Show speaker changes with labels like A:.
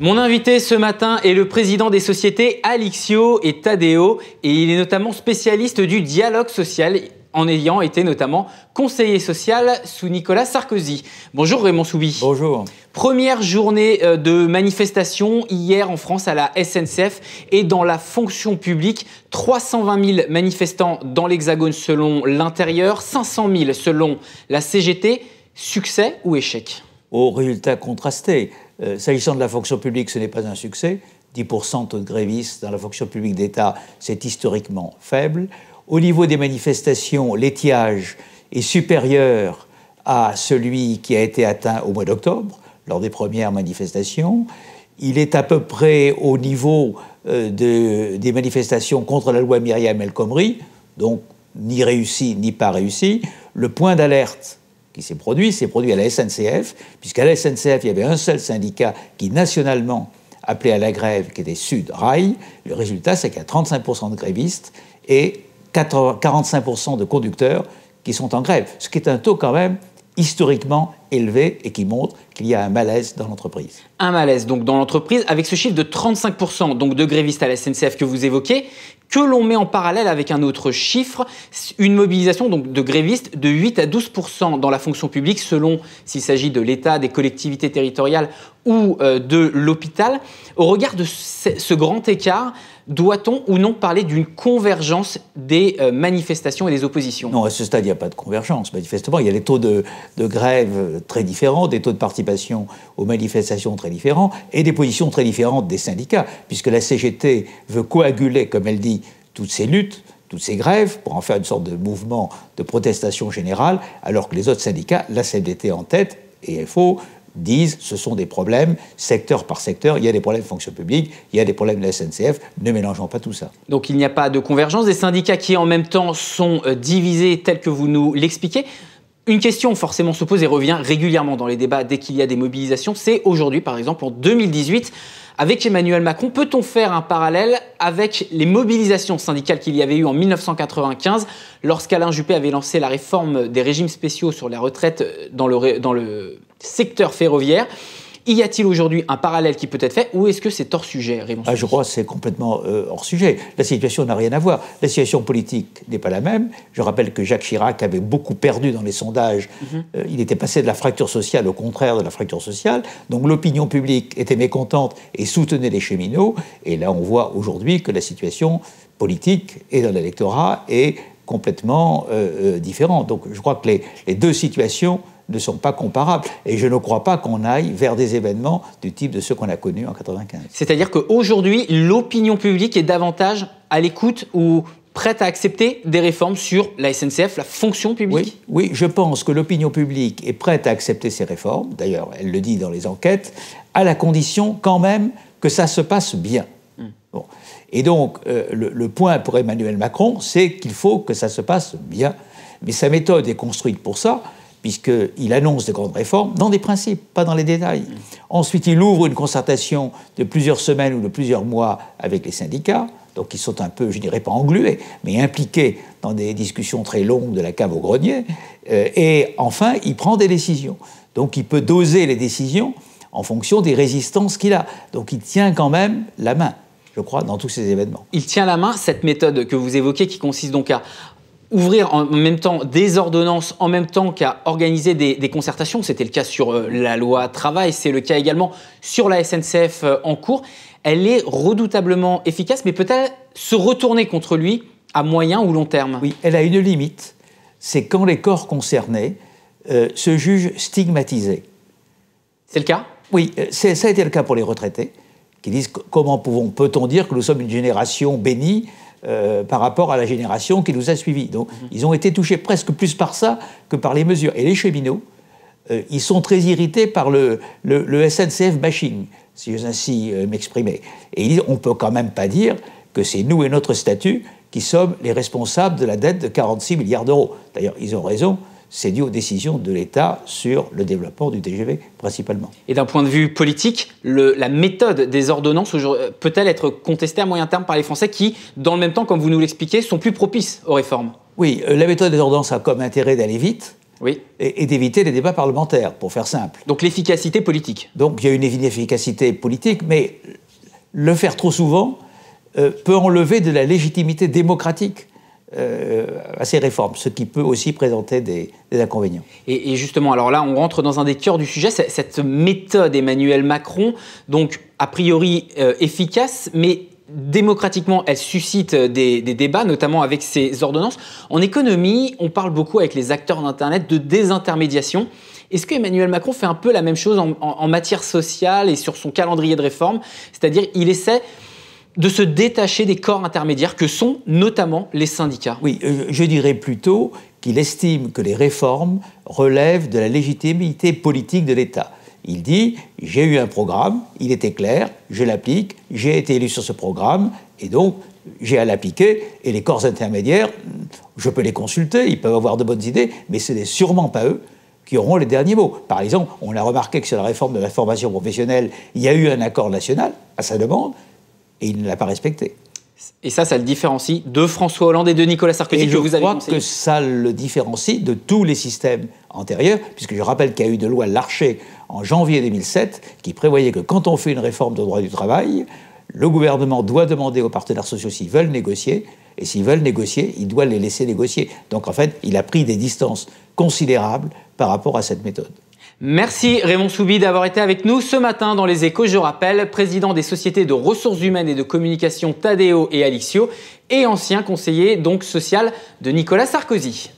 A: Mon invité ce matin est le président des sociétés Alixio et Tadeo et il est notamment spécialiste du dialogue social en ayant été notamment conseiller social sous Nicolas Sarkozy. Bonjour Raymond Soubi.
B: Bonjour.
A: Première journée de manifestation hier en France à la SNCF et dans la fonction publique. 320 000 manifestants dans l'Hexagone selon l'Intérieur, 500 000 selon la CGT. Succès ou échec?
B: Aux résultats contrastés. S'agissant de la fonction publique, ce n'est pas un succès. 10% de taux de grévistes dans la fonction publique d'État, c'est historiquement faible. Au niveau des manifestations, l'étiage est supérieur à celui qui a été atteint au mois d'octobre, lors des premières manifestations. Il est à peu près au niveau des manifestations contre la loi Myriam El Khomri, donc ni réussi ni pas réussi. Le point d'alerte qui s'est produit à la SNCF, puisqu'à la SNCF, il y avait un seul syndicat qui, nationalement, appelait à la grève, qui était Sud Rail. Le résultat, c'est qu'il y a 35% de grévistes et 45% de conducteurs qui sont en grève, ce qui est un taux quand même historiquement élevé et qui montre qu'il y a un malaise dans l'entreprise.
A: Un malaise donc dans l'entreprise, avec ce chiffre de 35% donc de grévistes à la SNCF que vous évoquez, que l'on met en parallèle avec un autre chiffre, une mobilisation donc de grévistes de 8 à 12% dans la fonction publique, selon s'il s'agit de l'État, des collectivités territoriales ou de l'hôpital. Au regard de ce grand écart, doit-on ou non parler d'une convergence des manifestations et des oppositions?
B: Non, à ce stade, il n'y a pas de convergence. Manifestement, il y a des taux de grève très différents, des taux de participation aux manifestations très différents et des positions très différentes des syndicats, puisque la CGT veut coaguler, comme elle dit, toutes ces luttes, toutes ces grèves, pour en faire une sorte de mouvement de protestation générale, alors que les autres syndicats, la CFDT en tête et FO, disent ce sont des problèmes secteur par secteur. Il y a des problèmes de fonction publique, il y a des problèmes de la SNCF. Ne mélangeons pas tout ça.
A: Donc il n'y a pas de convergence des syndicats qui en même temps sont divisés tels que vous nous l'expliquez. Une question forcément se pose et revient régulièrement dans les débats dès qu'il y a des mobilisations. C'est aujourd'hui, par exemple, en 2018, avec Emmanuel Macron, peut-on faire un parallèle avec les mobilisations syndicales qu'il y avait eu en 1995 lorsqu'Alain Juppé avait lancé la réforme des régimes spéciaux sur la retraite dans le secteur ferroviaire? Y a-t-il aujourd'hui un parallèle qui peut être fait ou est-ce que c'est hors sujet, Raymond Soubi?
B: Je crois que c'est complètement hors sujet. La situation n'a rien à voir. La situation politique n'est pas la même. Je rappelle que Jacques Chirac avait beaucoup perdu dans les sondages. Il était passé de la fracture sociale au contraire de la fracture sociale. Donc l'opinion publique était mécontente et soutenait les cheminots. Et là, on voit aujourd'hui que la situation politique et dans l'électorat est complètement différente. Donc je crois que les deux situations ne sont pas comparables. Et je ne crois pas qu'on aille vers des événements du type de ceux qu'on a connus en 1995.
A: C'est-à-dire qu'aujourd'hui, l'opinion publique est davantage à l'écoute ou prête à accepter des réformes sur la SNCF, la fonction publique?
B: Oui, je pense que l'opinion publique est prête à accepter ces réformes. D'ailleurs, elle le dit dans les enquêtes, à la condition quand même que ça se passe bien. Bon. Et donc, le point pour Emmanuel Macron, c'est qu'il faut que ça se passe bien. Mais sa méthode est construite pour ça, puisqu'il annonce de grandes réformes dans des principes, pas dans les détails. Ensuite, il ouvre une concertation de plusieurs semaines ou de plusieurs mois avec les syndicats, donc ils sont un peu, je dirais pas englués, mais impliqués dans des discussions très longues de la cave au grenier. Et enfin, il prend des décisions. Donc il peut doser les décisions en fonction des résistances qu'il a. Donc il tient quand même la main, je crois, dans tous ces événements.
A: Il tient la main, cette méthode que vous évoquez qui consiste donc à ouvrir en même temps des ordonnances, en même temps qu'à organiser des concertations. C'était le cas sur la loi travail, c'est le cas également sur la SNCF en cours. Elle est redoutablement efficace, mais peut-elle se retourner contre lui à moyen ou long terme?
B: Oui, elle a une limite. C'est quand les corps concernés se jugent stigmatisés.
A: C'est le cas?
B: Oui, ça a été le cas pour les retraités, qui disent comment peut-on dire que nous sommes une génération bénie par rapport à la génération qui nous a suivis. Donc, ils ont été touchés presque plus par ça que par les mesures. Et les cheminots, ils sont très irrités par le SNCF bashing, si j'ose ainsi m'exprimer. Et ils disent, on ne peut quand même pas dire que c'est nous et notre statut qui sommes les responsables de la dette de 46 milliards d'euros. D'ailleurs, ils ont raison. C'est dû aux décisions de l'État sur le développement du TGV, principalement.
A: Et d'un point de vue politique, la méthode des ordonnances peut-elle être contestée à moyen terme par les Français qui, dans le même temps, comme vous nous l'expliquez, sont plus propices aux réformes?
B: Oui, la méthode des ordonnances a comme intérêt d'aller vite,
A: Oui.
B: et d'éviter les débats parlementaires, pour faire simple.
A: Donc l'efficacité politique.
B: Donc il y a une efficacité politique, mais le faire trop souvent peut enlever de la légitimité démocratique à ces réformes, ce qui peut aussi présenter des inconvénients.
A: Et justement, alors là, on rentre dans un des cœurs du sujet, cette méthode Emmanuel Macron, donc a priori efficace, mais démocratiquement, elle suscite des débats, notamment avec ses ordonnances. En économie, on parle beaucoup avec les acteurs d'Internet de désintermédiation. Est-ce que Emmanuel Macron fait un peu la même chose en matière sociale et sur son calendrier de réforme? C'est-à-dire, il essaie de se détacher des corps intermédiaires que sont notamment les syndicats.
B: Oui, je dirais plutôt qu'il estime que les réformes relèvent de la légitimité politique de l'État. Il dit « j'ai eu un programme, il était clair, je l'applique, j'ai été élu sur ce programme, et donc j'ai à l'appliquer, et les corps intermédiaires, je peux les consulter, ils peuvent avoir de bonnes idées, mais ce n'est sûrement pas eux qui auront les derniers mots. » Par exemple, on a remarqué que sur la réforme de la formation professionnelle, il y a eu un accord national à sa demande, et il ne l'a pas respecté.
A: Et ça le différencie de François Hollande et de Nicolas Sarkozy que vous avez conseillé.
B: Je crois que ça le différencie de tous les systèmes antérieurs, puisque je rappelle qu'il y a eu une loi Larcher en janvier 2007 qui prévoyait que quand on fait une réforme de droit du travail, le gouvernement doit demander aux partenaires sociaux s'ils veulent négocier, et s'ils veulent négocier, il doit les laisser négocier. Donc en fait, il a pris des distances considérables par rapport à cette méthode.
A: Merci Raymond Soubi d'avoir été avec nous ce matin dans Les Échos. Je rappelle, président des sociétés de ressources humaines et de communication Tadeo et Alixio et ancien conseiller donc social de Nicolas Sarkozy.